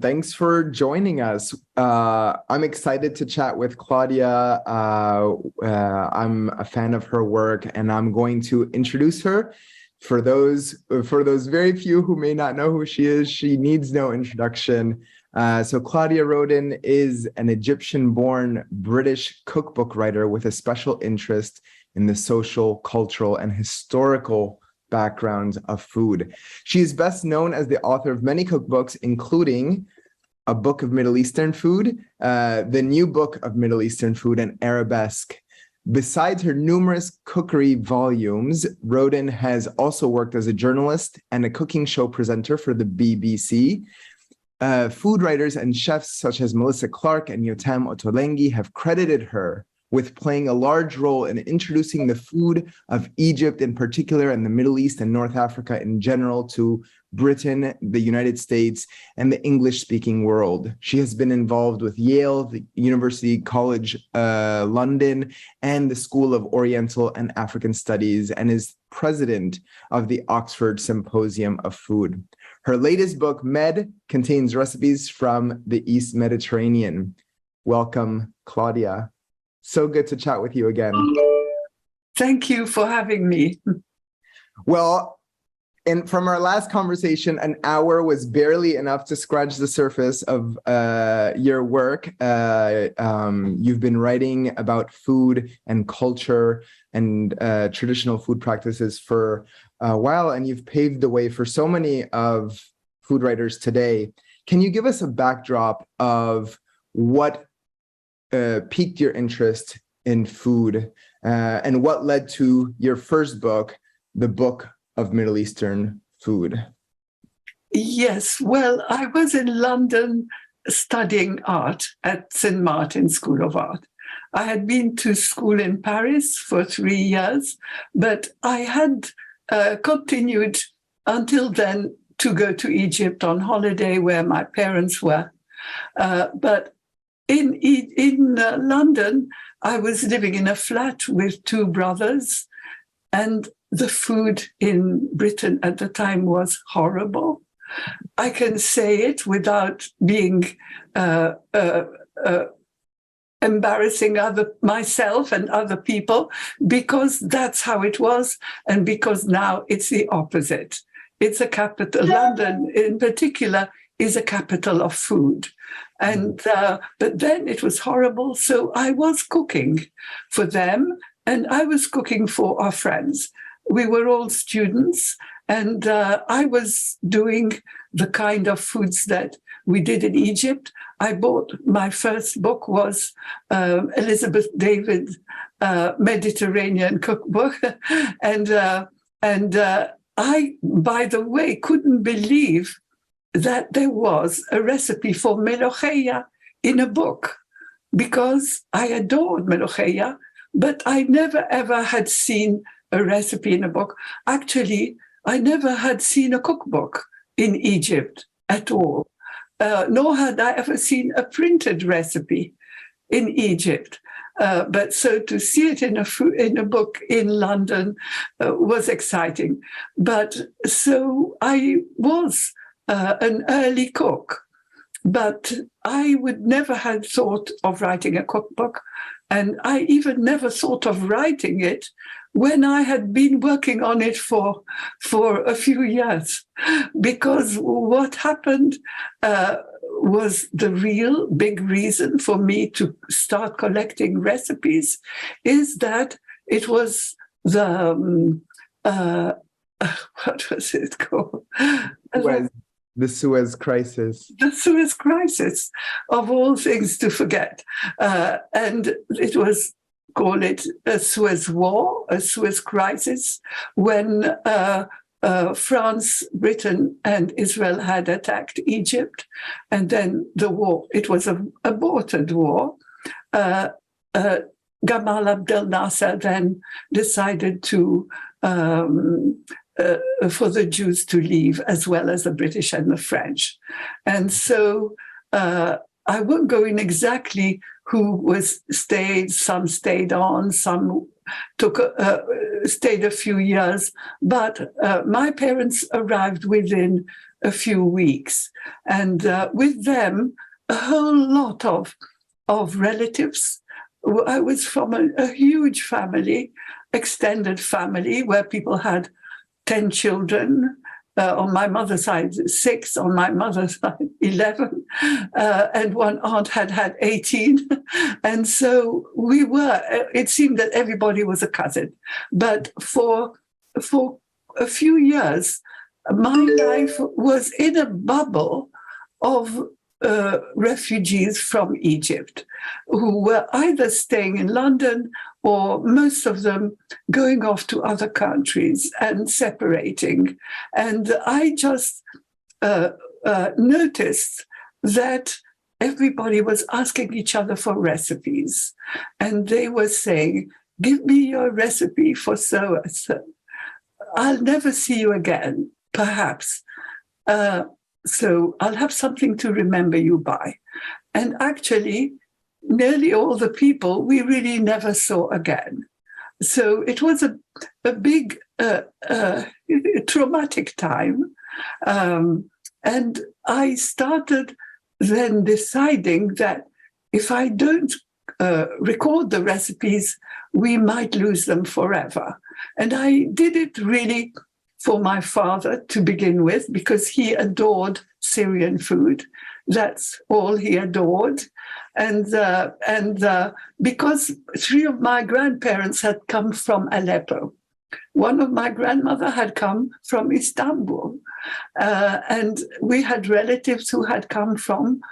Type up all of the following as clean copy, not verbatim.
Thanks for joining us. I'm excited to chat with Claudia. I'm a fan of her work, and I'm going to introduce her. For those very few who may not know who she is, she needs no introduction. So Claudia Roden is an Egyptian-born British cookbook writer with a special interest in the social, cultural, and historical background of food. She is best known as the author of many cookbooks, including A Book of Middle Eastern Food, the New Book of Middle Eastern Food, and Arabesque. Besides her numerous cookery volumes, Roden has also worked as a journalist and a cooking show presenter for the BBC. Food writers and chefs such as Melissa Clark and Yotam Ottolenghi have credited her with playing a large role in introducing the food of Egypt in particular and the Middle East and North Africa in general to Britain, the United States, and the English-speaking world. She has been involved with Yale, the University College London, and the School of Oriental and African Studies, and is president of the Oxford Symposium of Food. Her latest book, Med, contains recipes from the East Mediterranean. Welcome, Claudia. So good to chat with you again. Thank you for having me. Well, and from our last conversation, an hour was barely enough to scratch the surface of your work. You've been writing about food and culture and traditional food practices for a while, and you've paved the way for so many of food writers today. Can you give us a backdrop of what piqued your interest in food and what led to your first book, The Book of Middle Eastern Food? Yes, well, I was in London studying art at St. Martin's School of Art. I had been to school in Paris for 3 years, but I had continued until then to go to Egypt on holiday where my parents were. But in London, I was living in a flat with two brothers, and the food in Britain at the time was horrible. I can say it without being embarrassing myself and other people, because that's how it was, and because now it's the opposite. It's a capital. London, in particular, is a capital of food. And but then it was horrible. So I was cooking for them, and I was cooking for our friends. We were all students, and I was doing the kind of foods that we did in Egypt. I bought, my first book was Elizabeth David's Mediterranean Cookbook. and I, by the way, couldn't believe that there was a recipe for melocheia in a book, because I adored melocheia, but I never ever had seen a recipe in a book. Actually, I never had seen a cookbook in Egypt at all, nor had I ever seen a printed recipe in Egypt. But so to see it in a book in London was exciting. But so I was an early cook, but I would never have thought of writing a cookbook, and I even never thought of writing it when I had been working on it for a few years, because what happened was the real big reason for me to start collecting recipes is that it was the what was it called? The Suez Crisis. The Suez Crisis, of all things to forget. And it was, call it a Suez War, a Suez Crisis, when France, Britain, and Israel had attacked Egypt. And then the war, it was an aborted war. Gamal Abdel Nasser then decided to for the Jews to leave, as well as the British and the French. And so I won't go in exactly who was stayed, some stayed on, some stayed a few years, but my parents arrived within a few weeks. And with them, a whole lot of relatives. I was from a huge family, extended family, where people had 10 children. On my mother's side, 6, on my mother's side, 11, and one aunt had 18. And so we were, it seemed that everybody was a cousin. But for a few years, my life was in a bubble of refugees from Egypt who were either staying in London or most of them going off to other countries and separating. And I just noticed that everybody was asking each other for recipes. And they were saying, give me your recipe for so and so. I'll never see you again, perhaps. So I'll have something to remember you by. And actually, nearly all the people we really never saw again. So it was a big traumatic time. And I started then deciding that if I don't record the recipes, we might lose them forever. And I did it really for my father to begin with, because he adored Syrian food. That's all he adored. And because 3 of my grandparents had come from Aleppo. One of my grandmother had come from Istanbul. And we had relatives who had come from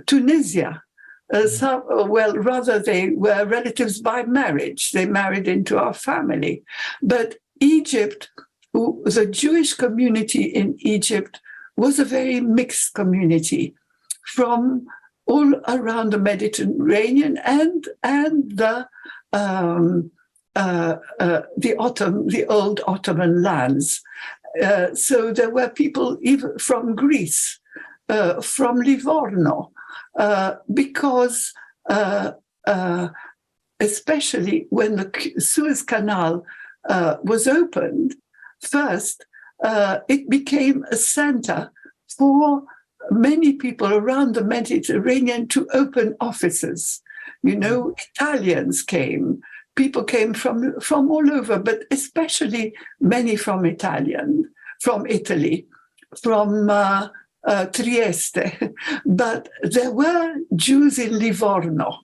Tunisia. Rather, they were relatives by marriage. They married into our family. But Egypt, the Jewish community in Egypt was a very mixed community from all around the Mediterranean and the old Ottoman lands. So there were people even from Greece, from Livorno, because especially when the Suez Canal was opened, first, it became a center for many people around the Mediterranean to open offices. You know, Italians came, people came from all over, but especially many from Italy, from Trieste. But there were Jews in Livorno.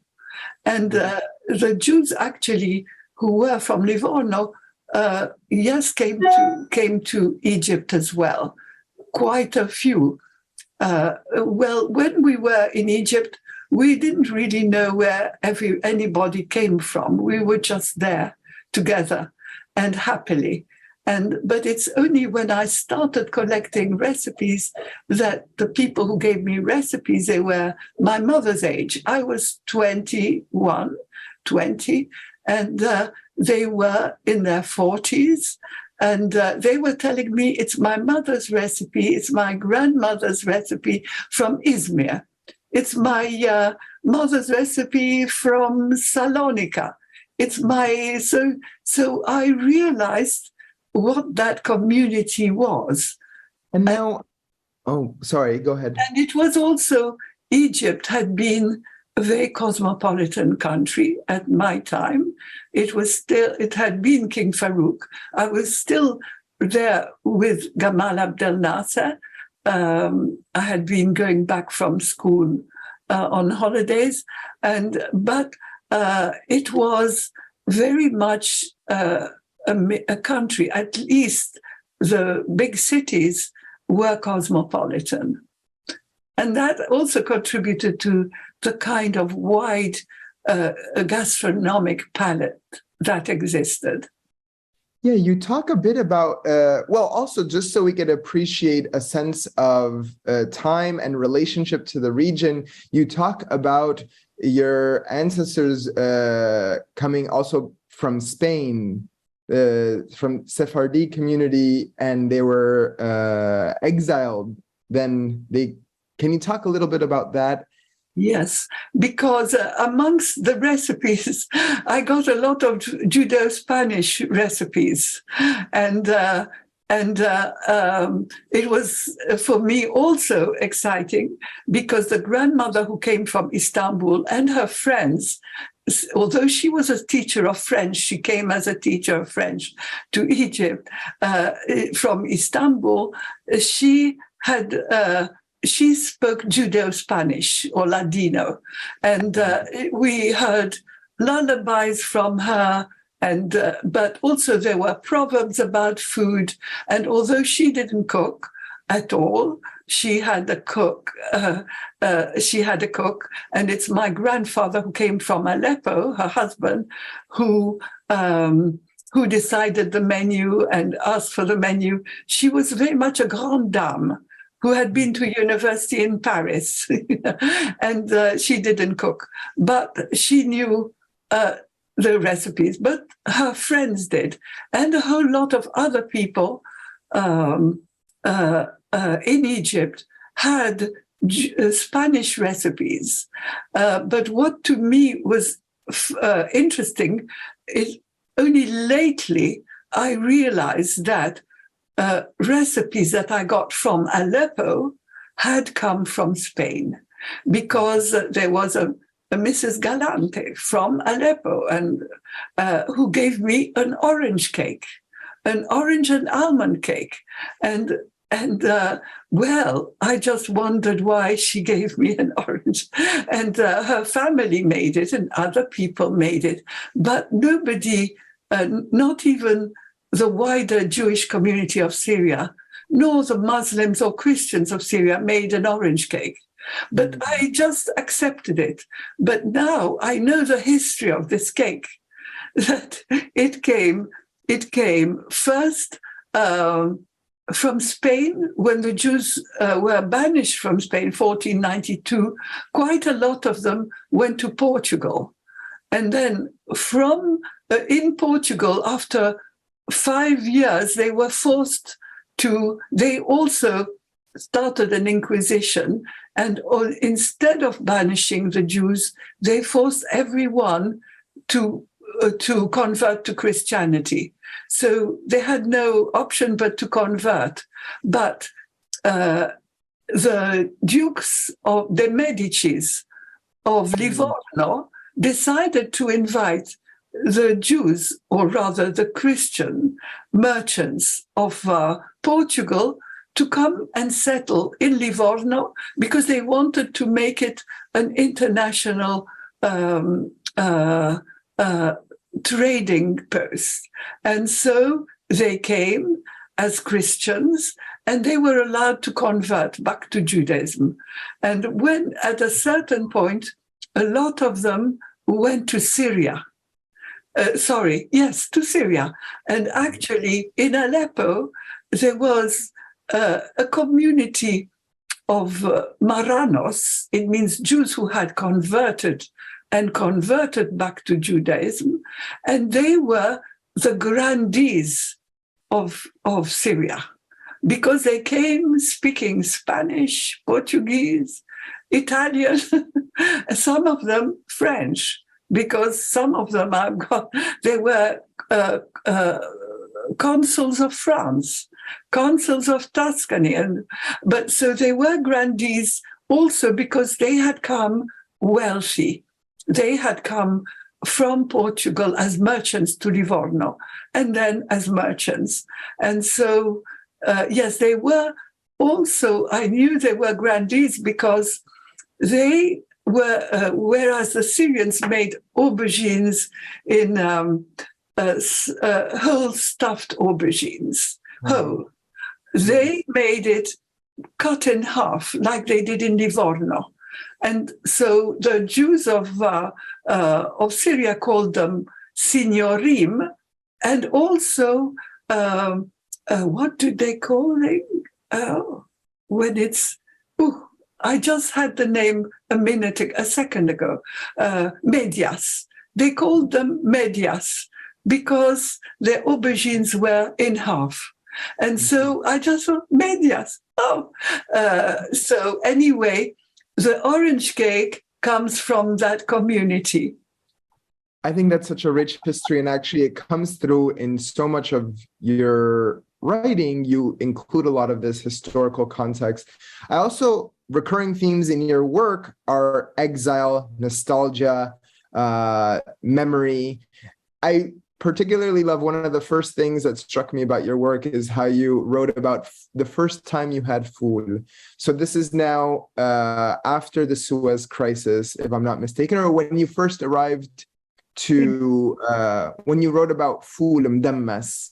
And the Jews actually who were from Livorno, came to Egypt as well, quite a few. When we were in Egypt, we didn't really know where anybody came from. We were just there together and happily. But it's only when I started collecting recipes that the people who gave me recipes, they were my mother's age. I was 20, and they were in their 40s. And they were telling me, it's my mother's recipe, it's my grandmother's recipe from Izmir. It's my mother's recipe from Salonika. So I realized what that community was. And now, sorry, go ahead. And it was also, Egypt had been a very cosmopolitan country at my time. It had been King Farouk. I was still there with Gamal Abdel Nasser. I had been going back from school on holidays, but it was very much a country. At least the big cities were cosmopolitan. And that also contributed to the kind of wide gastronomic palette that existed. Yeah, you talk a bit about, also just so we could appreciate a sense of time and relationship to the region, you talk about your ancestors coming also from Spain, from Sephardi community, and they were exiled. Can you talk a little bit about that? Yes, because amongst the recipes, I got a lot of Judeo-Spanish recipes. And And it was for me also exciting because the grandmother who came from Istanbul and her friends, although she was a teacher of French, she came as a teacher of French to Egypt from Istanbul. She spoke Judeo-Spanish or Ladino, and we heard lullabies from her. And but also there were proverbs about food. And although she didn't cook at all, she had a cook. And it's my grandfather who came from Aleppo, her husband, who decided the menu and asked for the menu. She was very much a grande dame who had been to university in Paris, and she didn't cook, but she knew the recipes, but her friends did, and a whole lot of other people in Egypt had Spanish recipes. But what to me was interesting is only lately I realized that recipes that I got from Aleppo had come from Spain, because there was a Mrs. Galante from Aleppo, and who gave me an orange cake, an orange and almond cake. And well, I just wondered why she gave me an orange. And her family made it and other people made it. But nobody, not even the wider Jewish community of Syria, nor the Muslims or Christians of Syria made an orange cake. But I just accepted it. But now I know the history of this cake, that it came first from Spain. When the Jews were banished from Spain, 1492, quite a lot of them went to Portugal. And then in Portugal, after 5 years, they were forced to, they also started an inquisition, and instead of banishing the Jews, they forced everyone to convert to Christianity. So they had no option but to convert. But the dukes of the Medicis of Livorno decided to invite the Jews, or rather the Christian merchants of Portugal, to come and settle in Livorno, because they wanted to make it an international trading post. And so they came as Christians, and they were allowed to convert back to Judaism. And when at a certain point, a lot of them went to Syria. To Syria. And actually in Aleppo, there was a community of Marranos. It means Jews who had converted back to Judaism, and they were the grandees of Syria, because they came speaking Spanish, Portuguese, Italian, some of them French, because some of them they were consuls of France, consuls of Tuscany, but so they were grandees also because they had come wealthy. They had come from Portugal as merchants to Livorno, and then as merchants. And so, yes, they were also, I knew they were grandees because they were, whereas the Syrians made aubergines in whole stuffed aubergines, whole. They made it cut in half, like they did in Livorno. And so the Jews of Syria called them signorim, and also, what do they call it? When it's, I just had the name a second ago, medias. They called them medias because their aubergines were in half. And so I just thought, medias. So anyway, the orange cake comes from that community. I think that's such a rich history, and actually it comes through in so much of your writing, you include a lot of this historical context. I also, recurring themes in your work are exile, nostalgia, memory. I particularly love, one of the first things that struck me about your work is how you wrote about the first time you had food. So this is now after the Suez Crisis, if I'm not mistaken, or when you first arrived to, when you wrote about food, mdammas.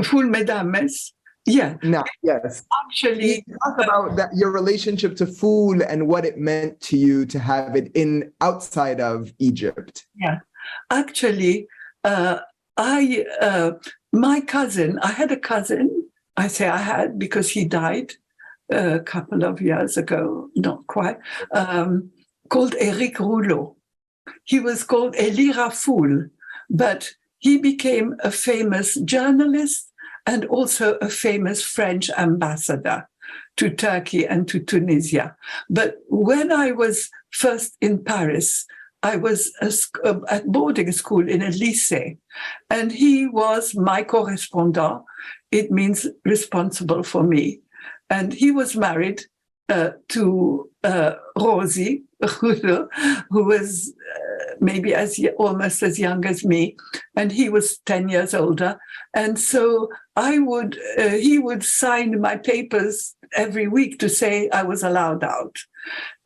Food medames. Yeah. Now, yes. Actually, talk about that, your relationship to food and what it meant to you to have it in outside of Egypt. Yeah. Actually, my cousin, I had a cousin, I say I had because he died a couple of years ago, not quite, called Eric Rouleau. He was called Elie Rafoul, but he became a famous journalist and also a famous French ambassador to Turkey and to Tunisia. But when I was first in Paris, I was at boarding school in a lycée, and he was my correspondent. It means responsible for me. And he was married to Rosie, who was maybe almost as young as me, and he was 10 years older. And so he would sign my papers every week to say I was allowed out.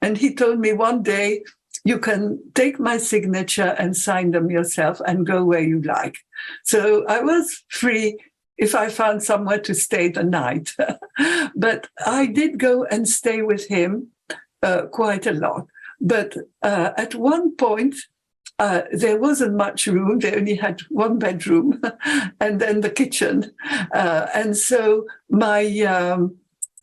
And he told me one day, you can take my signature and sign them yourself and go where you like. So I was free if I found somewhere to stay the night. But I did go and stay with him quite a lot. But at one point, there wasn't much room. They only had one bedroom and then the kitchen. And so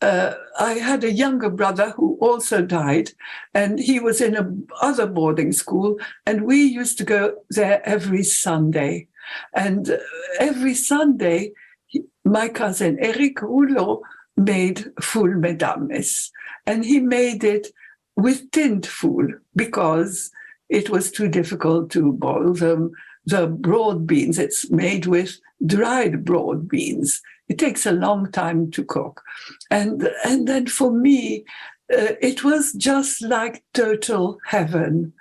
I had a younger brother who also died, and he was in another boarding school, and we used to go there every Sunday. And every Sunday, my cousin Eric Rouleau made foule medames, and he made it with tinned foule because it was too difficult to boil them. The broad beans, it's made with dried broad beans. It takes a long time to cook. And then for me, it was just like total heaven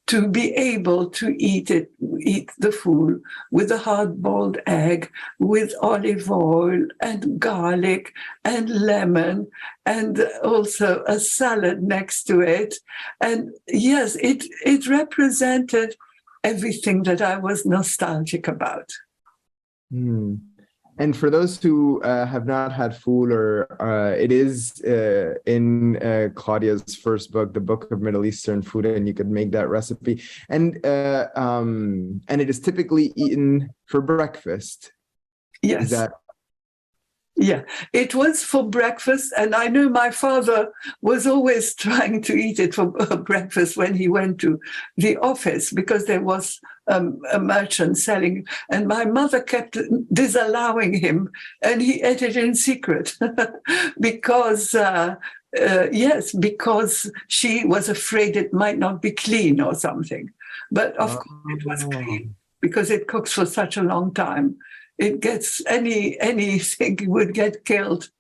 to be able to eat the food with a hard-boiled egg, with olive oil and garlic and lemon, and also a salad next to it. And yes, it represented everything that I was nostalgic about. Mm. And for those who have not had food, or it is in Claudia's first book, the Book of Middle Eastern Food, and you could make that recipe. And it is typically eaten for breakfast. Yes. Yeah, it was for breakfast. And I know my father was always trying to eat it for breakfast when he went to the office, because there was a merchant selling. And my mother kept disallowing him, and he ate it in secret because, because she was afraid it might not be clean or something. But of course it was clean because it cooks for such a long time. It gets anything would get killed.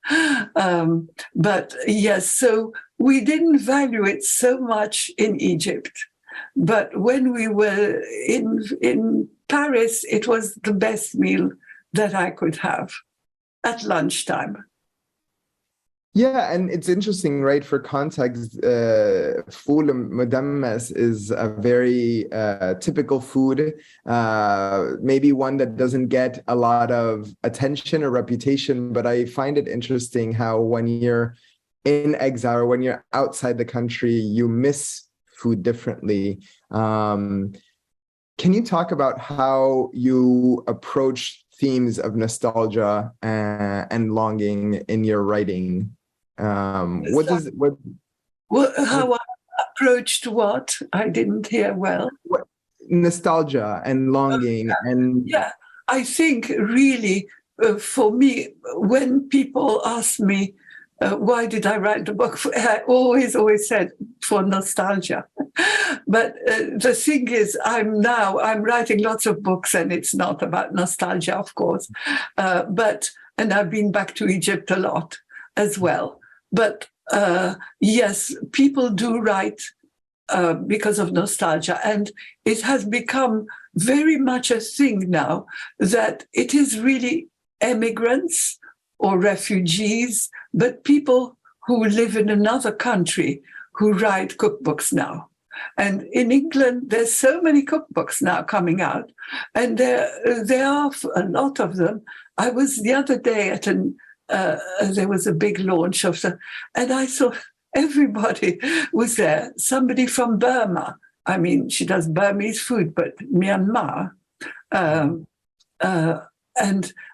But yes, so we didn't value it so much in Egypt. But when we were in Paris, it was the best meal that I could have at lunchtime. Yeah, and it's interesting, right? For context, foul mudammas is a very typical food, maybe one that doesn't get a lot of attention or reputation, but I find it interesting how when you're in exile or when you're outside the country, you miss food differently. Can you talk about how you approach themes of nostalgia and longing in your writing? How I approached what? I didn't hear well. Nostalgia and longing. And yeah, I think really for me, when people ask me, why did I write the book? I always said for nostalgia. But the thing is, I'm writing lots of books, and it's not about nostalgia, of course. But and I've been back to Egypt a lot as well. But yes, people do write because of nostalgia. And it has become very much a thing now that it is really immigrants or refugees, but people who live in another country who write cookbooks now. And in England, there's so many cookbooks now coming out, and there are a lot of them. I was the other day at there was a big launch of them, and I saw everybody was there. Somebody from Burma. I mean, she does Burmese food, but Myanmar.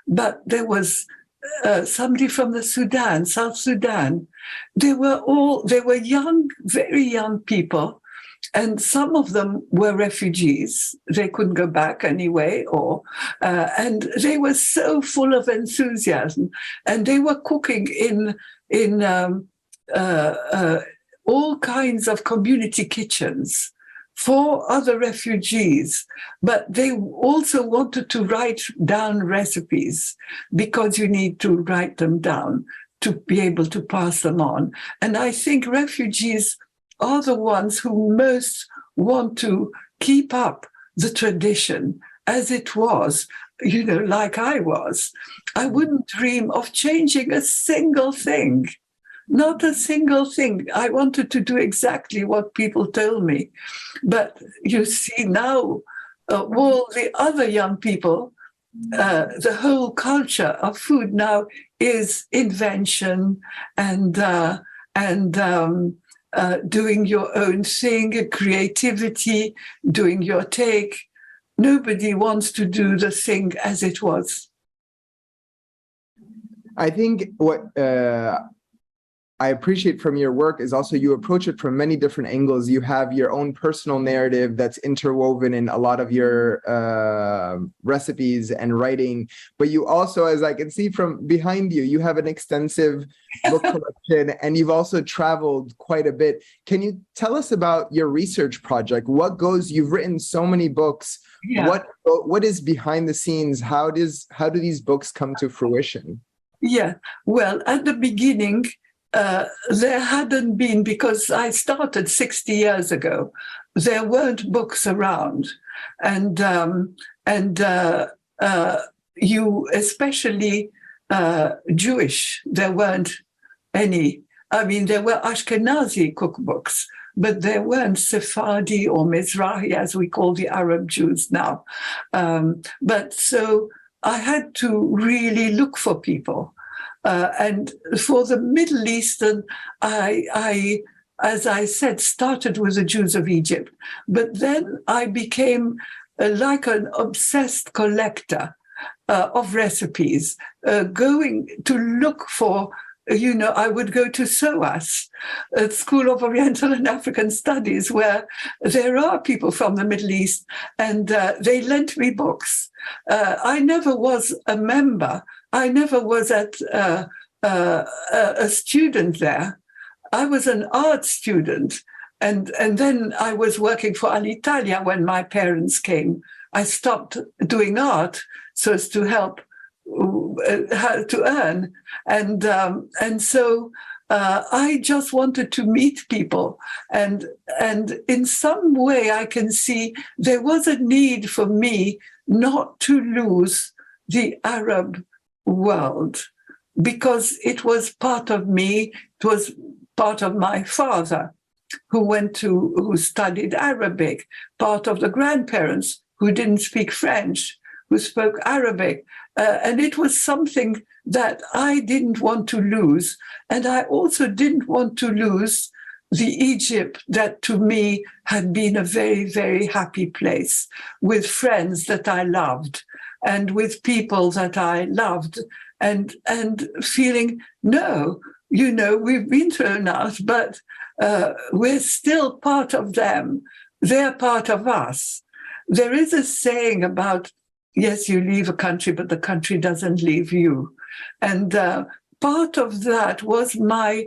But there was somebody from the Sudan, South Sudan. They were young, very young people. And some of them were refugees. They couldn't go back anyway, and they were so full of enthusiasm. And they were cooking in all kinds of community kitchens for other refugees. But they also wanted to write down recipes, because you need to write them down to be able to pass them on. And I think refugees are the ones who most want to keep up the tradition as it was, like I was. I wouldn't dream of changing a single thing, not a single thing. I wanted to do exactly what people told me. But you see now, all the other young people, the whole culture of food now is invention and doing your own thing, creativity, doing your take. Nobody wants to do the thing as it was. I think what I appreciate from your work is also you approach it from many different angles. You have your own personal narrative that's interwoven in a lot of your recipes and writing, but you also, as I can see from behind you, you have an extensive book collection, and you've also traveled quite a bit. Can you tell us about your research project? You've written so many books. Yeah. What is behind the scenes? How do these books come to fruition? Yeah, well, at the beginning, there hadn't been, because I started 60 years ago, there weren't books around. And you, especially Jewish, there weren't any. I mean, there were Ashkenazi cookbooks, but there weren't Sephardi or Mizrahi, as we call the Arab Jews now. But so I had to really look for people. And for the Middle Eastern, I, as I said, started with the Jews of Egypt. But then I became like an obsessed collector of recipes, going to look for, I would go to SOAS, School of Oriental and African Studies, where there are people from the Middle East, and they lent me books. I never was a member. I never was a student there. I was an art student. And then I was working for Alitalia when my parents came. I stopped doing art so as to help to earn. And so I just wanted to meet people. And in some way I can see there was a need for me not to lose the Arab world, because it was part of me. It was part of my father, who studied Arabic, part of the grandparents who didn't speak French, who spoke Arabic. And it was something that I didn't want to lose. And I also didn't want to lose the Egypt that to me had been a very, very happy place, with friends that I loved and with people that I loved, and feeling, no, we've been thrown out, but we're still part of them. They're part of us. There is a saying about, yes, you leave a country, but the country doesn't leave you. And part of that was my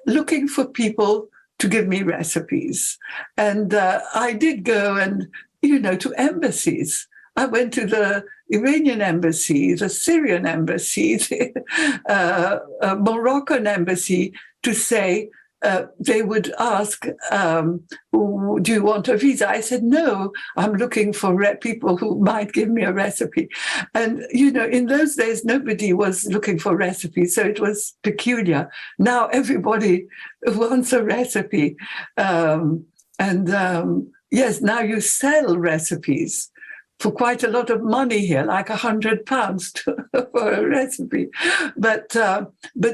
looking for people to give me recipes. And I did go and, to embassies. I went to the Iranian embassy, the Syrian embassy, the Moroccan embassy to say, they would ask, do you want a visa? I said, no, I'm looking for people who might give me a recipe. And, in those days, nobody was looking for recipes, so it was peculiar. Now everybody wants a recipe. Yes, now you sell recipes for quite a lot of money here, like £100 for a recipe. But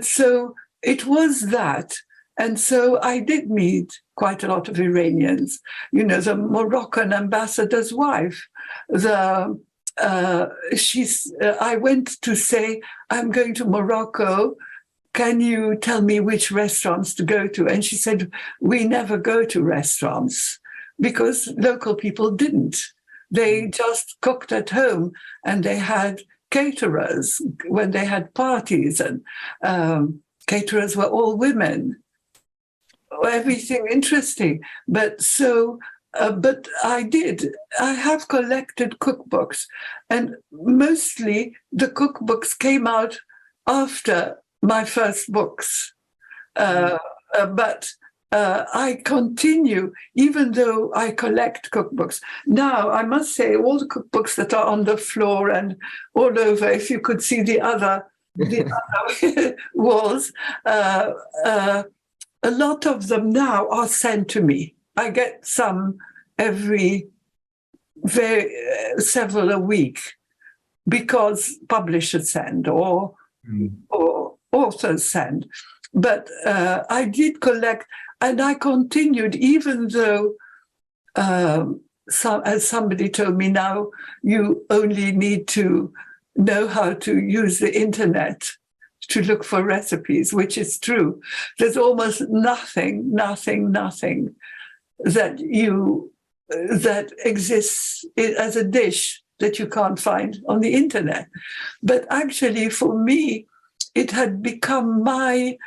so it was that. And so I did meet quite a lot of Iranians. The Moroccan ambassador's wife, I went to say, I'm going to Morocco. Can you tell me which restaurants to go to? And she said, we never go to restaurants because local people didn't. They just cooked at home, and they had caterers when they had parties, and caterers were all women. Everything interesting. But I have collected cookbooks, and mostly the cookbooks came out after my first books. But I continue, even though I collect cookbooks. Now, I must say, all the cookbooks that are on the floor and all over, if you could see the other walls, a lot of them now are sent to me. I get some several a week, because publishers send or authors send. But I did collect, and I continued, even though, as somebody told me now, you only need to know how to use the internet to look for recipes, which is true. There's almost nothing that exists as a dish that you can't find on the internet. But actually, for me, it had become my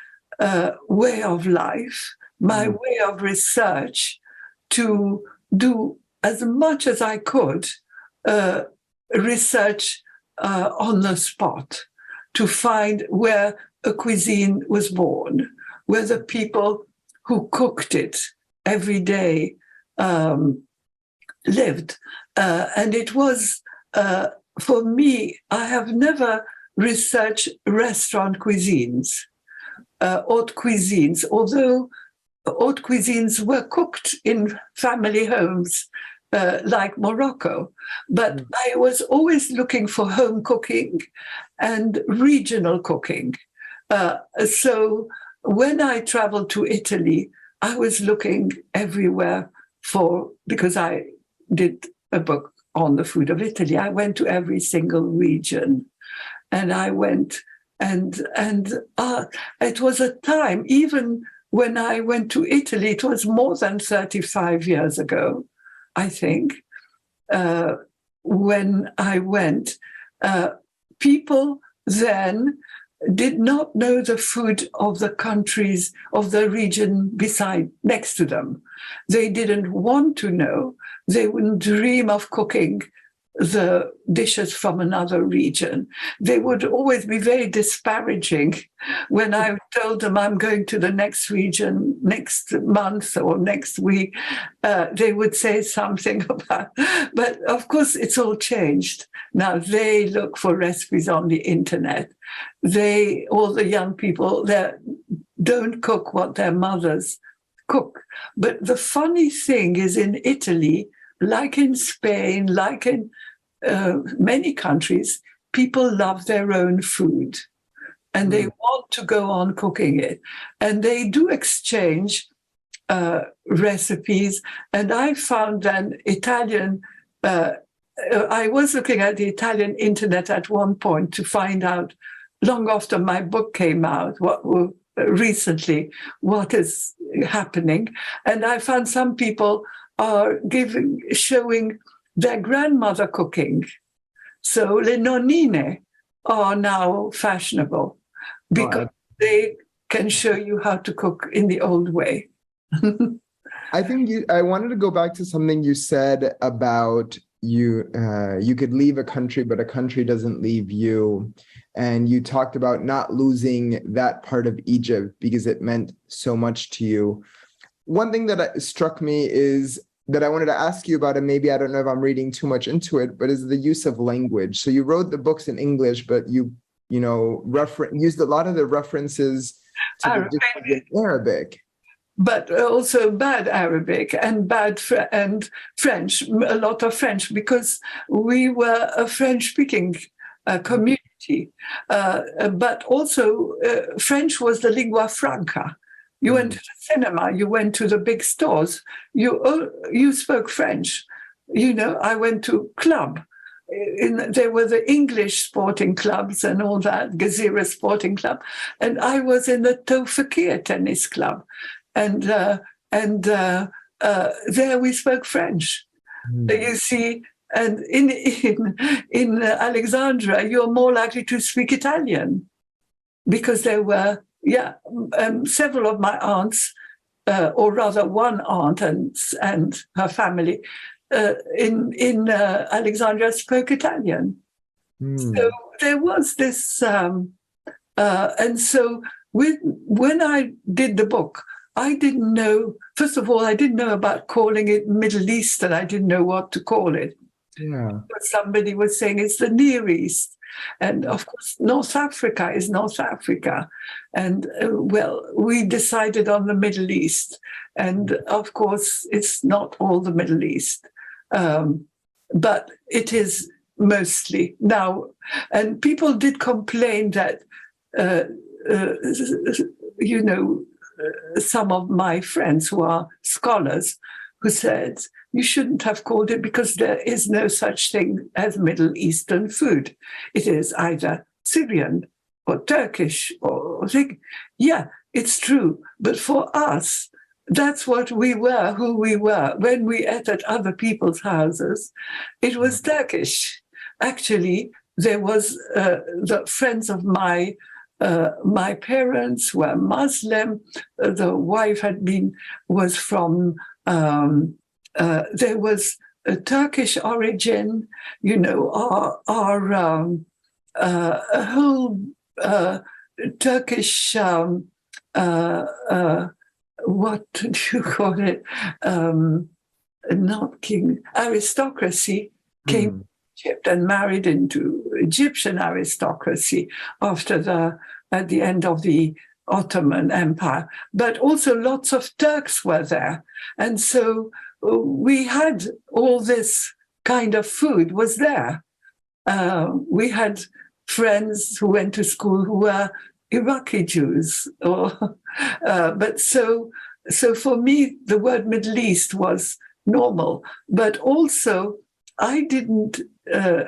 way of life, my way of research, to do as much as I could research on the spot, to find where a cuisine was born, where the people who cooked it every day lived. And it was, for me, I have never researched restaurant cuisines, haute cuisines, although haute cuisines were cooked in family homes like Morocco. But I was always looking for home cooking and regional cooking. So when I traveled to Italy, I was looking everywhere because I did a book on the food of Italy. I went to every single region, and I went, and it was a time, even when I went to Italy, it was more than 35 years ago, I think, when I went. People then did not know the food of the countries, of the region next to them. They didn't want to know. They wouldn't dream of cooking the dishes from another region. They would always be very disparaging when I told them I'm going to the next region next month or next week. They would say something about, but of course it's all changed. Now they look for recipes on the internet. All the young people, they don't cook what their mothers cook. But the funny thing is, in Italy, like in Spain, like in many countries, people love their own food, and they want to go on cooking it. And they do exchange recipes. And I found an Italian, I was looking at the Italian internet at one point to find out, long after my book came out, recently, what is happening. And I found some people are showing their grandmother cooking. So le nonnine are now fashionable because they can show you how to cook in the old way. I think I wanted to go back to something you said about you could leave a country, but a country doesn't leave you. And you talked about not losing that part of Egypt because it meant so much to you. One thing that struck me is that I wanted to ask you about, and maybe I don't know if I'm reading too much into it, but is the use of language. So you wrote the books in English, but you used a lot of the references to the Arabic. But also bad Arabic and and French, a lot of French, because we were a French-speaking community. But also French was the lingua franca. You went to the cinema, you went to the big stores, you spoke French. I went to club. There were the English sporting clubs and all that, Gezira Sporting Club, and I was in the Tawfiqiyya Tennis Club. And there we spoke French. You see, and in Alexandria, you're more likely to speak Italian, because there were several of my aunts, or rather one aunt and her family in Alexandria spoke Italian. So there was this, and so when I did the book, I didn't know, first of all, I didn't know about calling it Middle Eastern. I didn't know what to call it. Yeah. But somebody was saying it's the Near East. And of course, North Africa is North Africa. And we decided on the Middle East. And of course, it's not all the Middle East. But it is mostly now. And people did complain that, some of my friends who are scholars who said, you shouldn't have called it because there is no such thing as Middle Eastern food. It is either Syrian or Turkish or yeah, it's true. But for us, that's what we were, who we were. When we ate at other people's houses, it was Turkish. Actually, there was the friends of my parents were Muslim. The wife was from, there was a Turkish origin, our whole Turkish, what do you call it? Not king, aristocracy came Egypt and married into Egyptian aristocracy at the end of the Ottoman Empire. But also lots of Turks were there. And so we had all this kind of food was there. We had friends who went to school who were Iraqi Jews. But so for me, the word Middle East was normal. But also, I didn't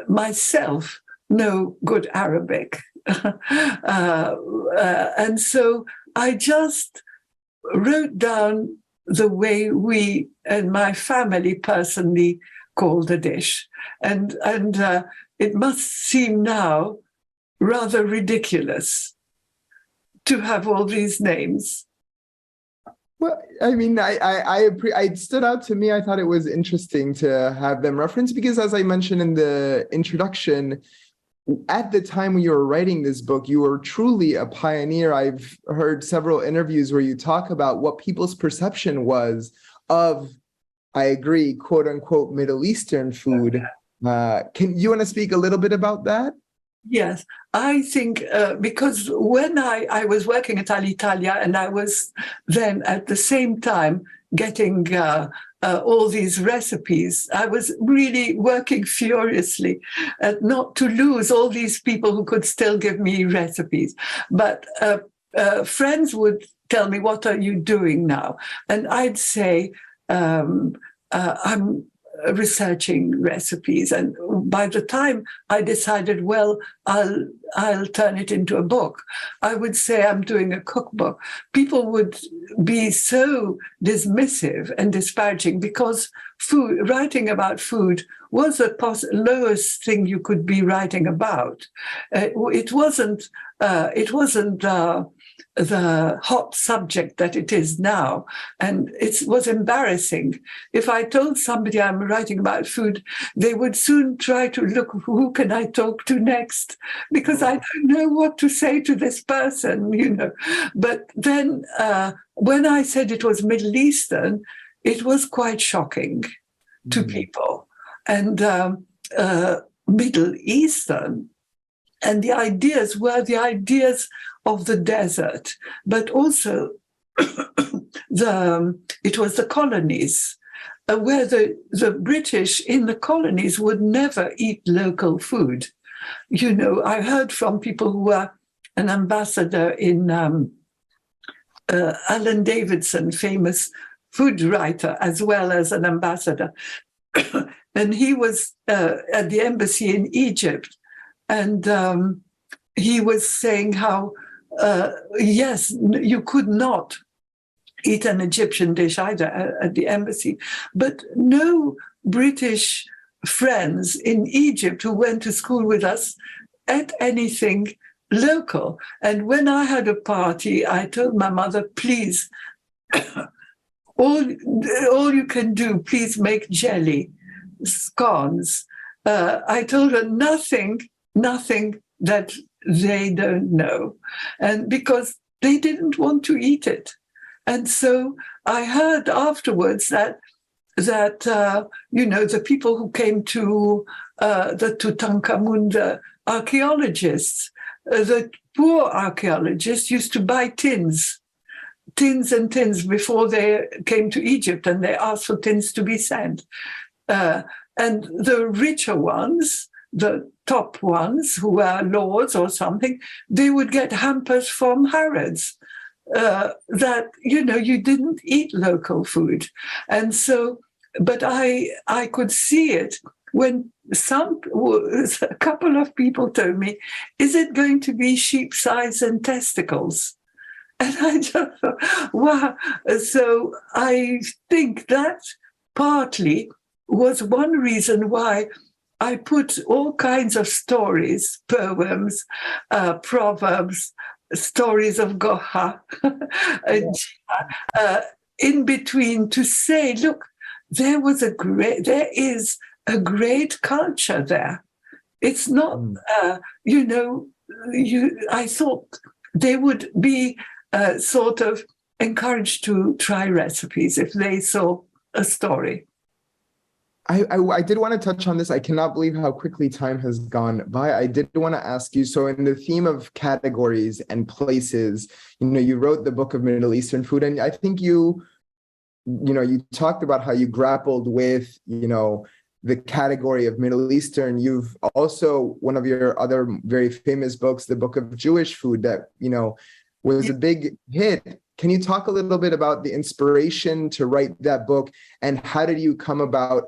myself know good Arabic. And so I just wrote down the way we and my family personally call the dish. And it must seem now rather ridiculous to have all these names. Well, I mean, I stood out to me. I thought it was interesting to have them referenced because, as I mentioned in the introduction, at the time when you were writing this book, you were truly a pioneer. I've heard several interviews where you talk about what people's perception was of, I agree, quote unquote, Middle Eastern food. Can you want to speak a little bit about that? Yes, I think because when I was working at Alitalia and I was then at the same time getting all these recipes, I was really working furiously not to lose all these people who could still give me recipes. But friends would tell me, what are you doing now? And I'd say, I'm researching recipes. And by the time I decided, well, I'll turn it into a book, I would say I'm doing a cookbook. People would be so dismissive and disparaging because writing about food was the lowest thing you could be writing about. It wasn't the hot subject that it is now. And it was embarrassing. If I told somebody I'm writing about food, they would soon try to look, who can I talk to next? Because I don't know what to say to this person, you know. But then when I said it was Middle Eastern, it was quite shocking to people. And Middle Eastern, and the ideas were the ideas of the desert, but also it was the colonies, where the British in the colonies would never eat local food. You know, I heard from people who were an ambassador in Alan Davidson, famous food writer, as well as an ambassador. And he was at the embassy in Egypt. And he was saying how, yes, you could not eat an Egyptian dish either at the embassy, but no British friends in Egypt who went to school with us ate anything local. And when I had a party, I told my mother, please, all you can do, please make jelly, scones. I told her nothing that they don't know, and because they didn't want to eat it. And so I heard afterwards that you know, the people who came to the Tutankhamun, the archaeologists, the poor archaeologists used to buy tins and tins before they came to Egypt, and they asked for tins to be sent. And the richer ones, the top ones who were lords or something, they would get hampers from Harrods that, you know, you didn't eat local food. And so, but I could see it when a couple of people told me, is it going to be sheep's eyes and testicles? And I just thought, wow. So I think that partly was one reason why I put all kinds of stories, poems, proverbbs, stories of Goha, in between to say, look, there is a great culture there. It's not, you know, I thought they would be sort of encouraged to try recipes if they saw a story. I did want to touch on this. I cannot believe how quickly time has gone by. I did want to ask you, so in the theme of categories and places, you know, you wrote the book of Middle Eastern food, and I think you talked about how you grappled with, you know, the category of Middle Eastern. You've also, one of your other very famous books, the book of Jewish food, that, you know, was a big hit. Can you talk a little bit about the inspiration to write that book, and how did you come about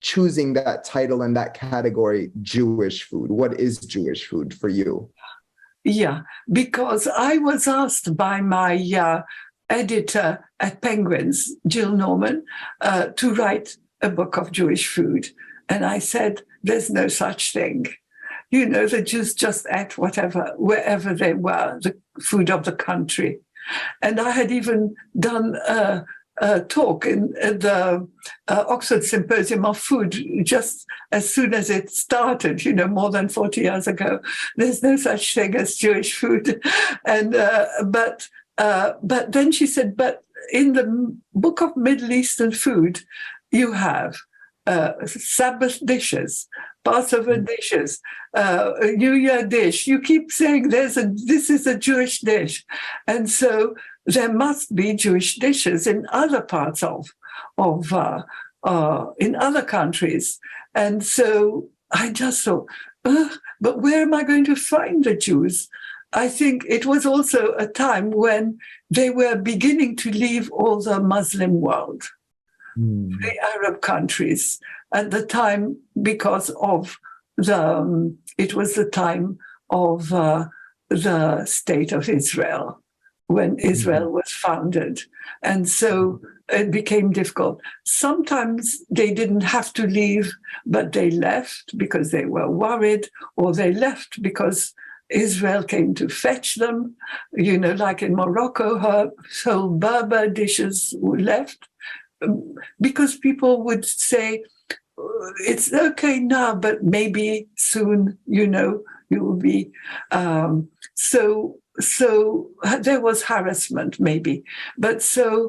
choosing that title and that category, Jewish food? What is Jewish food for you? Yeah, because I was asked by my editor at Penguins, Jill Norman, to write a book of Jewish food. And I said, there's no such thing. You know, the Jews just ate whatever, wherever they were, the food of the country. And I had even done a talk in the Oxford Symposium of Food just as soon as it started, you know, more than 40 years ago. There's no such thing as Jewish food. And but then she said, but in the book of Middle Eastern food, you have Sabbath dishes, Passover dishes, New Year dish. You keep saying this is a Jewish dish. And so there must be Jewish dishes in other parts of in other countries. And so I just thought, but where am I going to find the Jews? I think it was also a time when they were beginning to leave all the Muslim world, the Arab countries at the time, because of it was the time of the state of Israel, when Israel was founded. And so it became difficult. Sometimes they didn't have to leave, but they left because they were worried, or they left because Israel came to fetch them. Like in Morocco, her whole Berber dishes were left because people would say, it's okay now, but maybe soon, you will be. So there was harassment, maybe. But so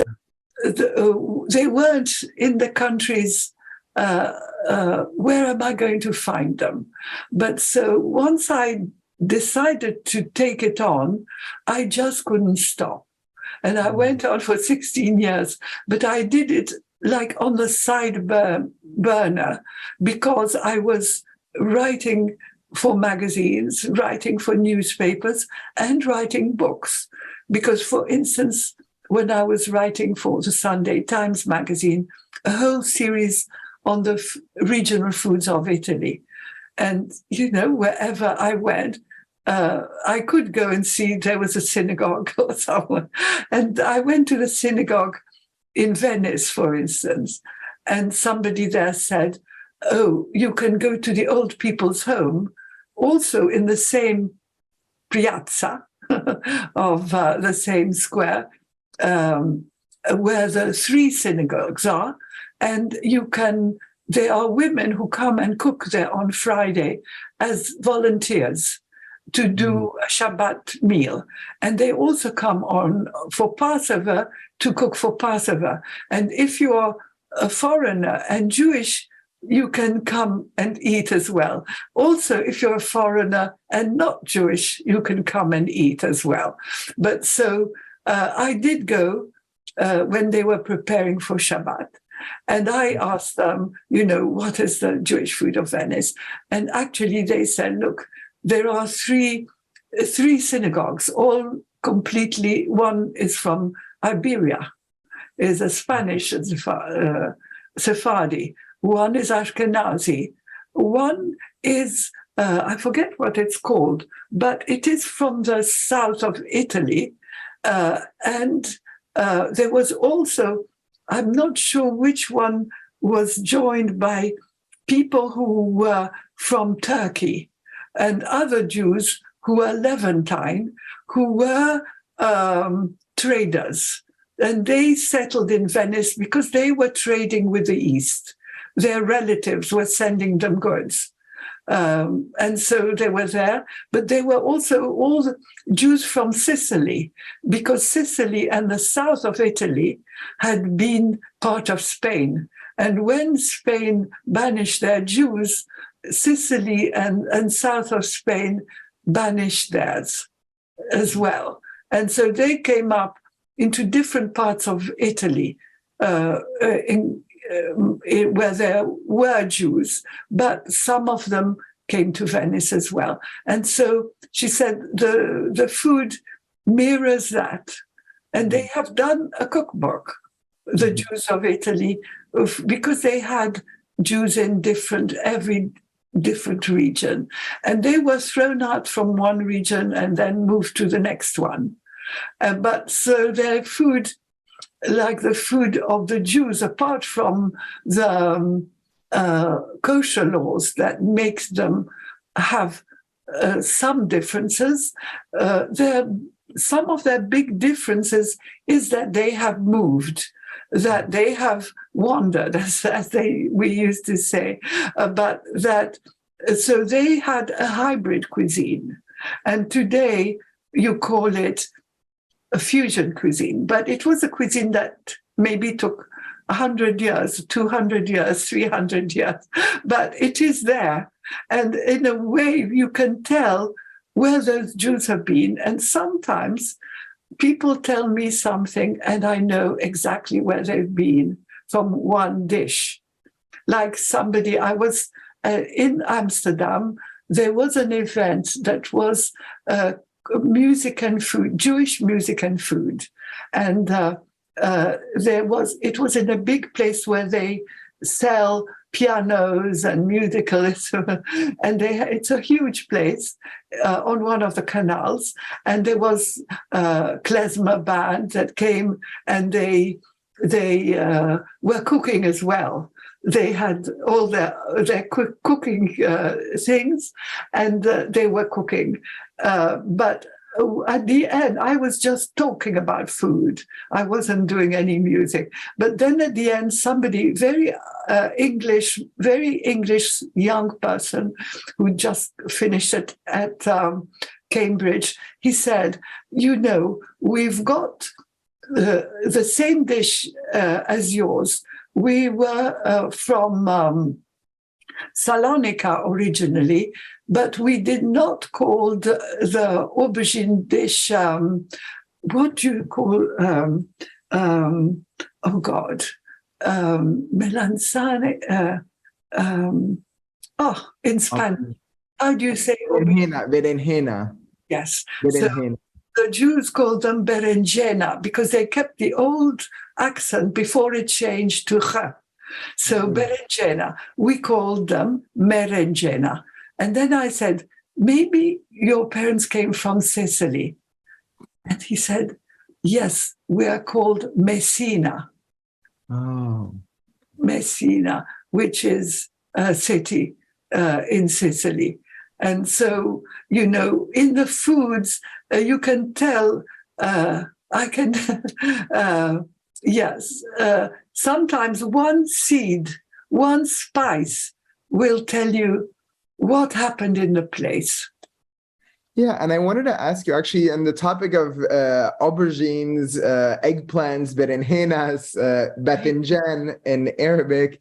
they weren't in the countries. Where am I going to find them? But so once I decided to take it on, I just couldn't stop. And I went on for 16 years, but I did it like on the side burner because I was writing for magazines, writing for newspapers, and writing books. Because, for instance, when I was writing for the Sunday Times magazine, a whole series on the regional foods of Italy. And, wherever I went, I could go and see there was a synagogue or someone. And I went to the synagogue in Venice, for instance, and somebody there said, oh, you can go to the old people's home, also in the same piazza of the same square, where the 3 synagogues are, and there are women who come and cook there on Friday as volunteers to do a Shabbat meal. And they also come on for Passover to cook for Passover. And if you are a foreigner and Jewish, you can come and eat as well. Also, if you're a foreigner and not Jewish, you can come and eat as well. But so I did go when they were preparing for Shabbat. And I asked them, what is the Jewish food of Venice? And actually they said, look, there are three synagogues, all completely. One is from Iberia, is a Spanish Sephardi. One is Ashkenazi. One is, I forget what it's called, but it is from the south of Italy. And there was also, I'm not sure which one was joined by people who were from Turkey and other Jews who were Levantine, who were traders. And they settled in Venice because they were trading with the East. Their relatives were sending them goods. And so they were there. But they were also all the Jews from Sicily, because Sicily and the south of Italy had been part of Spain. And when Spain banished their Jews, Sicily and south of Spain banished theirs as well. And so they came up into different parts of Italy where there were Jews, but some of them came to Venice as well. And so she said the food mirrors that. And they have done a cookbook, the Jews of Italy, because they had Jews in every different region. And they were thrown out from one region and then moved to the next one. But so their food, like the food of the Jews, apart from the kosher laws that makes them have some differences, some of their big differences is that they have moved, that they have wandered, as we used to say, but that, so they had a hybrid cuisine. And today you call it a fusion cuisine, but it was a cuisine that maybe took 100 years, 200 years, 300 years, but it is there. And in a way, you can tell where those Jews have been. And sometimes people tell me something and I know exactly where they've been from one dish. Like somebody, I was in Amsterdam, there was an event that was music and food, Jewish music and food. And it was in a big place where they sell pianos and musical instruments, and it's a huge place on one of the canals. And there was a klezmer band that came, and they were cooking as well. they had all their cooking things, and they were cooking. But at the end, I was just talking about food. I wasn't doing any music. But then at the end, somebody, very English young person who just finished it at Cambridge, he said, we've got the same dish as yours. We were from Salonika originally, but we did not call the aubergine dish, what do you call, melanzane, in Spanish. How do you say aubergine? Berenjena. Yes. Berenjena. So the Jews called them berenjena because they kept the old accent before it changed to ch. So berenjena, we called them merenjena. And then I said, maybe your parents came from Sicily. And he said, yes, we are called Messina. Oh. Messina, which is a city in Sicily. And so, in the foods, you can tell, yes, sometimes one seed, one spice will tell you what happened in the place. Yeah, and I wanted to ask you actually on the topic of aubergines, eggplants, berenjenas, batinjan in Arabic.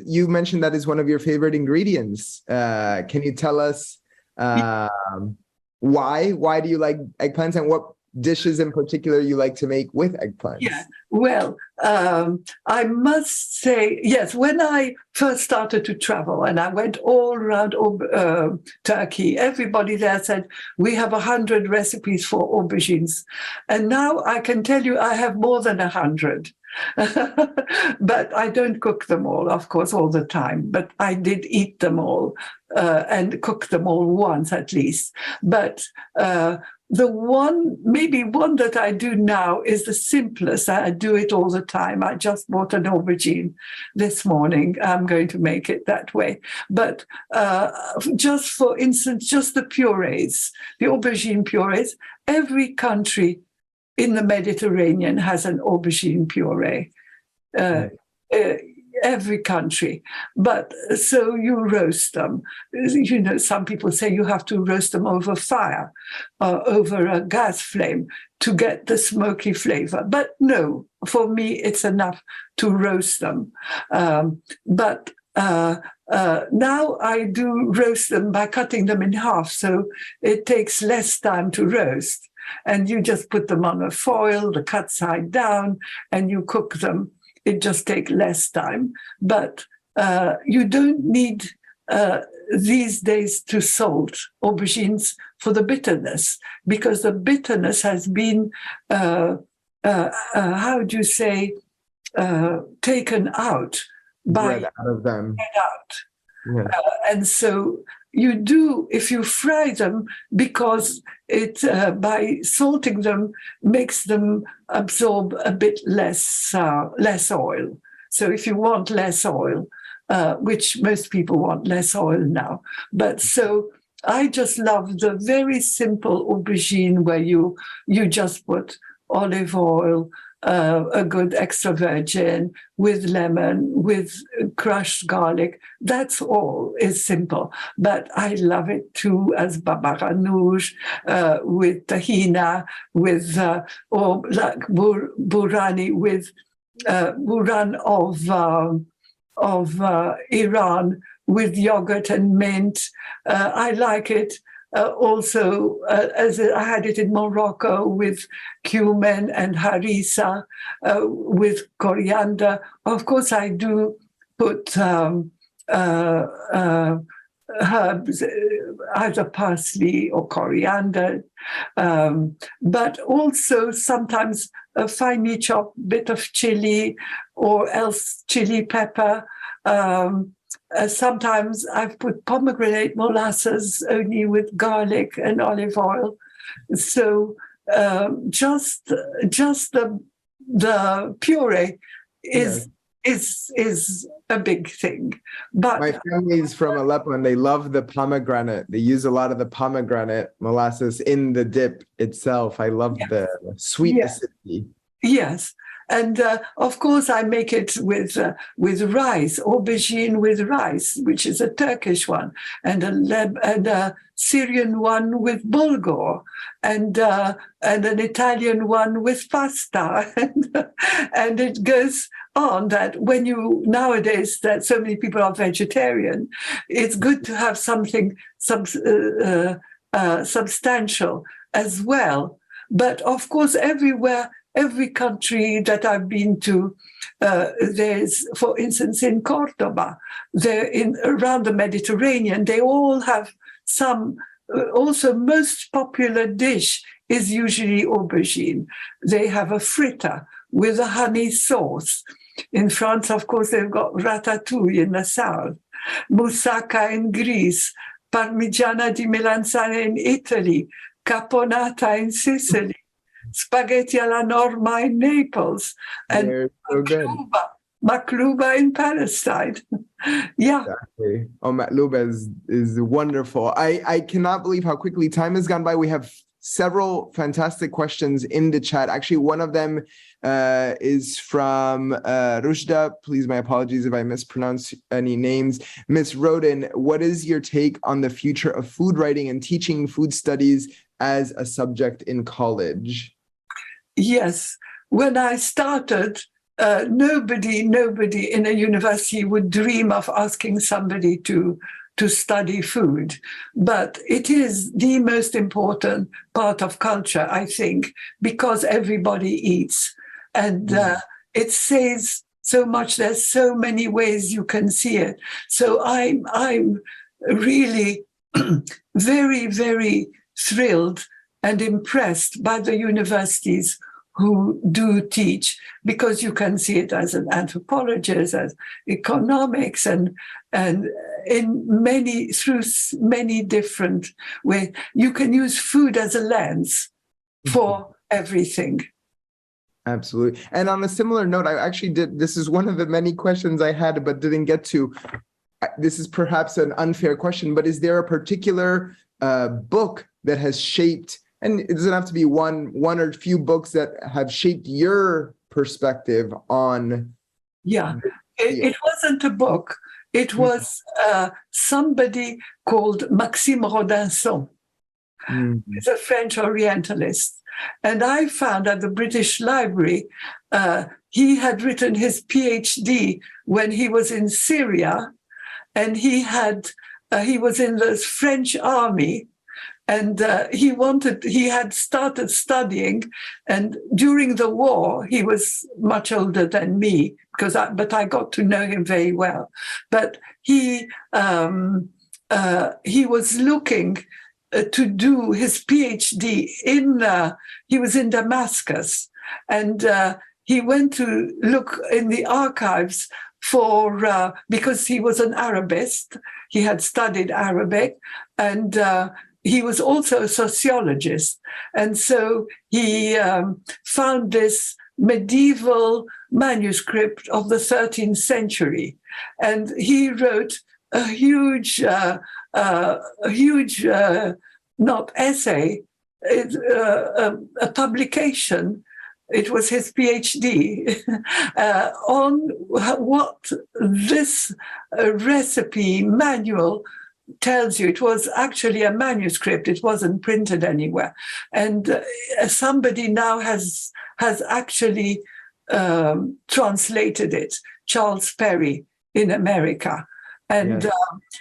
You mentioned that is one of your favorite ingredients. Can you tell us why? Why do you like eggplants, and what dishes in particular you like to make with eggplants? Yeah, well, I must say, yes, when I first started to travel and I went all around Turkey, everybody there said, we have 100 recipes for aubergines. And now I can tell you I have more than 100. But I don't cook them all, of course, all the time. But I did eat them all and cook them all once at least. But maybe one that I do now is the simplest. I do it all the time. I just bought an aubergine this morning. I'm going to make it that way. But just for instance, just the purees, the aubergine purees, every country in the Mediterranean has an aubergine puree. Every country. But so you roast them. Some people say you have to roast them over fire, over a gas flame to get the smoky flavor. But no, for me, it's enough to roast them. But now I do roast them by cutting them in half, so it takes less time to roast. And you just put them on a foil, the cut side down, and you cook them. It just takes less time. But you don't need these days to salt aubergines for the bitterness, because the bitterness has been, how do you say, taken out by Bread out of them. Yeah. And so you do, if you fry them, because it by salting them makes them absorb a bit less oil. So if you want less oil, which most people want less oil now, but so I just love the very simple aubergine where you just put olive oil, a good extra virgin with lemon, with crushed garlic. That's all. It's simple. But I love it too as baba ganoush, with tahina, with or like burani, with buran of Iran, with yogurt and mint. I like it. Also, as I had it in Morocco with cumin and harissa, with coriander. Of course, I do put herbs, either parsley or coriander, but also sometimes a finely chopped bit of chili or else chili pepper. Sometimes I've put pomegranate molasses only with garlic and olive oil. So just the puree is is a big thing. But my family's from Aleppo and they love the pomegranate. They use a lot of the pomegranate molasses in the dip itself. I love the sweet acidity. Yes. And of course, I make it with rice, aubergine with rice, which is a Turkish one, and a Syrian one with bulgur, and an Italian one with pasta, and it goes on. That when nowadays that so many people are vegetarian, it's good to have something substantial as well. But of course, every country that I've been to, there's, for instance, in Cordoba, around the Mediterranean, they all have some. Also, most popular dish is usually aubergine. They have a fritter with a honey sauce. In France, of course, they've got ratatouille in the south, moussaka in Greece, parmigiana di melanzane in Italy, caponata in Sicily, spaghetti alla norma in Naples, and maklouba in Palestine. Yeah. Exactly. Oh, maklouba is wonderful. I cannot believe how quickly time has gone by. We have several fantastic questions in the chat. Actually, one of them is from Rushda. Please, my apologies if I mispronounce any names. Miss Roden, what is your take on the future of food writing and teaching food studies as a subject in college? Yes. When I started, nobody in a university would dream of asking somebody to study food. But it is the most important part of culture, I think, because everybody eats. And it says so much. There's so many ways you can see it. So I'm really very, very thrilled and impressed by the universities who do teach, because you can see it as an anthropologist, as economics, and through many different ways. You can use food as a lens for everything. Absolutely. And on a similar note, I actually this is one of the many questions I had but didn't get to. This is perhaps an unfair question, but is there a particular book that has shaped, and it doesn't have to be one or few books that have shaped your perspective on? Yeah, it wasn't a book. It was somebody called Maxime Rodinson. He's a French Orientalist. And I found at the British Library, he had written his PhD when he was in Syria, and he was in the French army. And he had started studying, and during the war, he was much older than me, but I got to know him very well. But he was looking to do his PhD he was in Damascus, and he went to look in the archives because he was an Arabist. He had studied Arabic, and he was also a sociologist. And so he found this medieval manuscript of the 13th century. And he wrote a huge, not essay, a publication. It was his PhD on what this recipe manual tells you. It was actually a manuscript. It wasn't printed anywhere. And somebody now has actually translated it, Charles Perry in America. And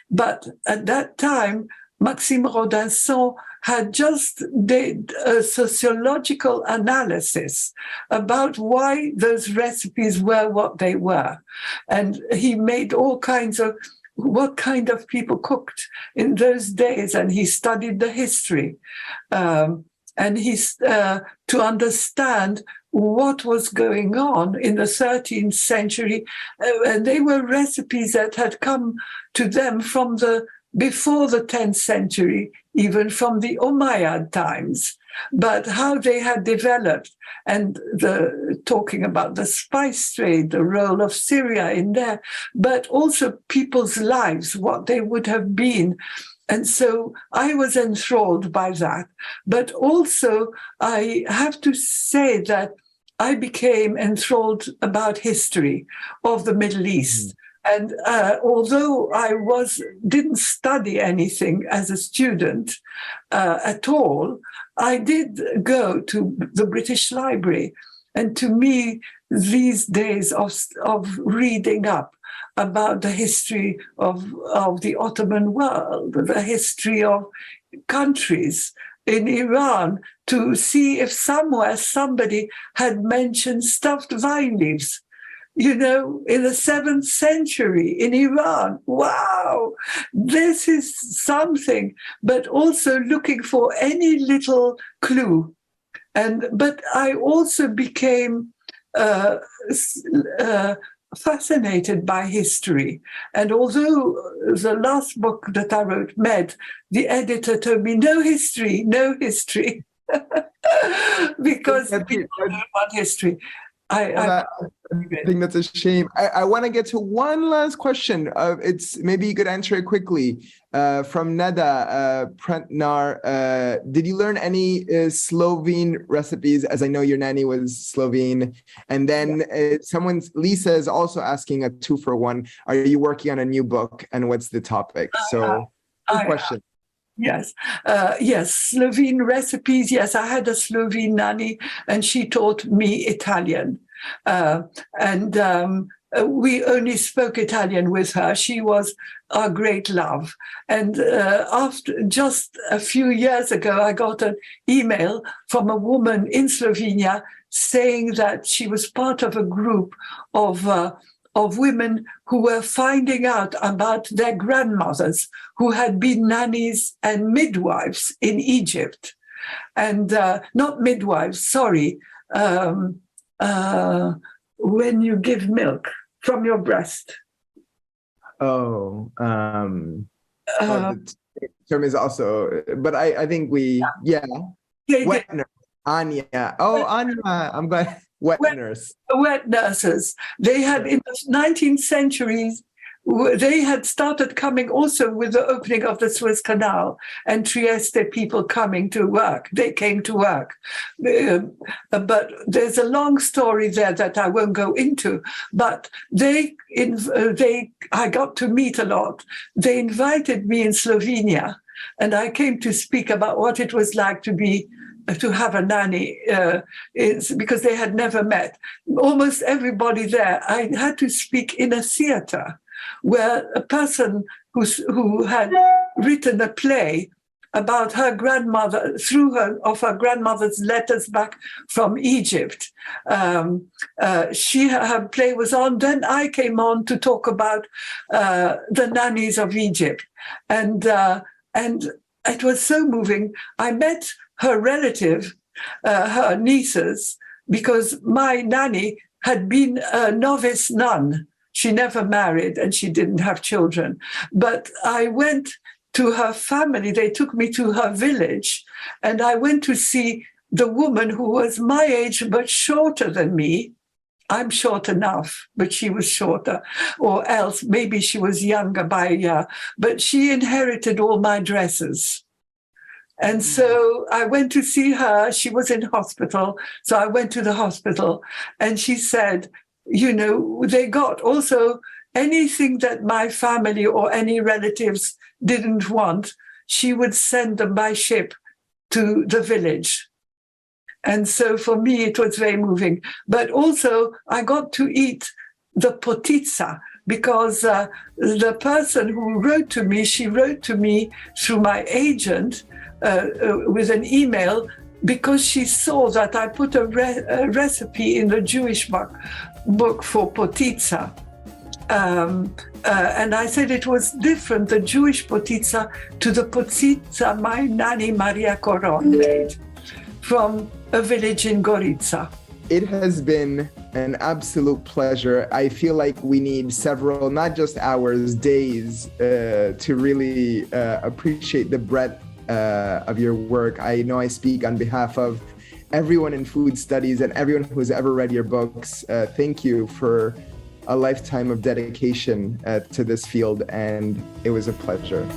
but at that time, Maxime Rodinson had just did a sociological analysis about why those recipes were what they were. And he made all kinds of what kind of people cooked in those days, and he studied the history. And he's to understand what was going on in the 13th century. And they were recipes that had come to them from before the 10th century, even from the Umayyad times. but how they had developed, and talking about the spice trade, the role of Syria in there, but also people's lives, what they would have been. And so I was enthralled by that. But also, I have to say that I became enthralled about history of the Middle East. And although I didn't study anything as a student at all, I did go to the British Library. And to me, these days of reading up about the history of the Ottoman world, the history of countries in Iran, to see if somewhere somebody had mentioned stuffed vine leaves, in the 7th century in Iran. Wow, this is something, but also looking for any little clue. But I also became fascinated by history. And although the last book that I wrote, the editor told me, no history, because people don't want history. I think that's a shame. I want to get to one last question. It's maybe you could answer it quickly. From Neda Prentnar, did you learn any Slovene recipes? As I know your nanny was Slovene. And then Lisa is also asking a 2-for-1. Are you working on a new book? And what's the topic? So, good question. Yes, Slovene recipes. Yes, I had a Slovene nanny, and she taught me Italian. We only spoke Italian with her. She was our great love. And after just a few years ago, I got an email from a woman in Slovenia saying that she was part of a group of women who were finding out about their grandmothers who had been nannies and midwives in Egypt. And not midwives, sorry, when you give milk from your breast. The term is also, but I think wet nurse. Anya. Oh, Anya, I'm glad. Wet nurses. They had, in the 19th century, they had started coming also with the opening of the Suez Canal, and Trieste people coming to work. They came to work. But there's a long story there that I won't go into. But I got to meet a lot. They invited me in Slovenia, and I came to speak about what it was like to have a nanny, because they had never met. Almost everybody there, I had to speak in a theater where a person who had written a play about her grandmother, her grandmother's letters back from Egypt. Her play was on. Then I came on to talk about the nannies of Egypt. And it was so moving. I met her relative, her nieces, because my nanny had been a novice nun. She never married and she didn't have children. But I went to her family. They took me to her village, and I went to see the woman who was my age but shorter than me. I'm short enough, but she was shorter, or else maybe she was younger by a year. But she inherited all my dresses. And so I went to see her. She was in hospital. So I went to the hospital, and she said, they got also anything that my family or any relatives didn't want, she would send them by ship to the village. And so for me, it was very moving. But also I got to eat the potitsa, because the person who wrote to me, she wrote to me through my agent with an email, because she saw that I put a recipe in the Jewish book for potitsa. And I said it was different, the Jewish potitsa, to the potitsa my nanny Maria Coron made from a village in Gorica. It has been an absolute pleasure. I feel like we need several, not just hours, days, to really appreciate the breadth of your work. I know I speak on behalf of everyone in food studies and everyone who's ever read your books. Thank you for a lifetime of dedication to this field, and it was a pleasure.